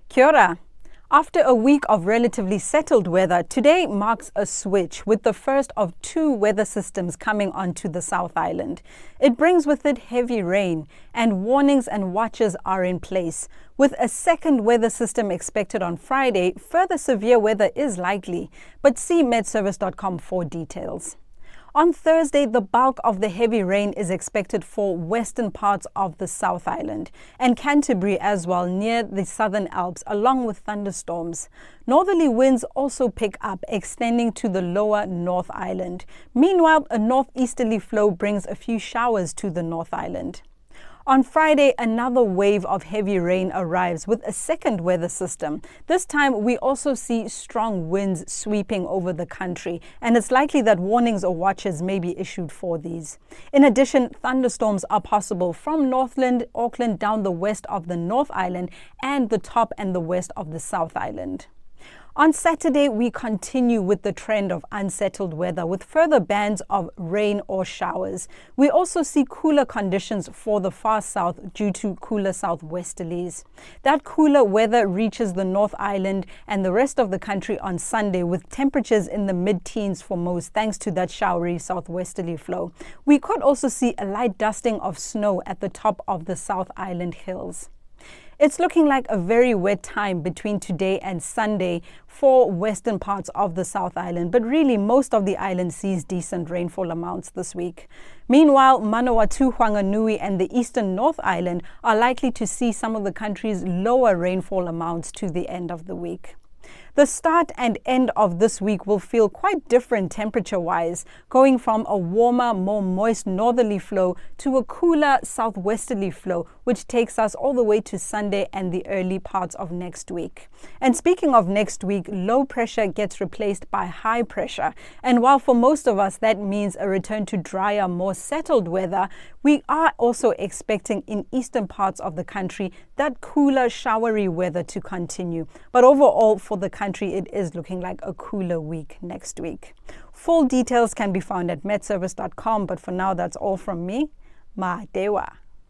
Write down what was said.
Kia ora. After a week of relatively settled weather, today marks a switch with the first of two weather systems coming onto the South Island. It brings with it heavy rain, and warnings and watches are in place. With a second weather system expected on Friday, further severe weather is likely, but see MetService.com for details. On Thursday, the bulk of the heavy rain is expected for western parts of the South Island and Canterbury as well, near the Southern Alps, along with thunderstorms. Northerly winds also pick up, extending to the lower North Island. Meanwhile, a northeasterly flow brings a few showers to the North Island. On Friday, another wave of heavy rain arrives with a second weather system. This time, we also see strong winds sweeping over the country, and it's likely that warnings or watches may be issued for these. In addition, thunderstorms are possible from Northland, Auckland, down the west of the North Island, and the top and the west of the South Island. On Saturday, we continue with the trend of unsettled weather with further bands of rain or showers. We also see cooler conditions for the far south due to cooler southwesterlies. That cooler weather reaches the North Island and the rest of the country on Sunday with temperatures in the mid-teens for most thanks to that showery southwesterly flow. We could also see a light dusting of snow at the top of the South Island hills. It's looking like a very wet time between today and Sunday for western parts of the South Island, but really most of the island sees decent rainfall amounts this week. Meanwhile, Manawatu, Whanganui and the eastern North Island are likely to see some of the country's lower rainfall amounts to the end of the week. The start and end of this week will feel quite different temperature-wise, going from a warmer, more moist northerly flow to a cooler southwesterly flow, which takes us all the way to Sunday and the early parts of next week. And speaking of next week, low pressure gets replaced by high pressure. And while for most of us that means a return to drier, more settled weather, we are also expecting in eastern parts of the country that cooler, showery weather to continue. But overall, for the country, it is looking like a cooler week next week. Full details can be found at MetService.com, but for now, that's all from me. Aotearoa.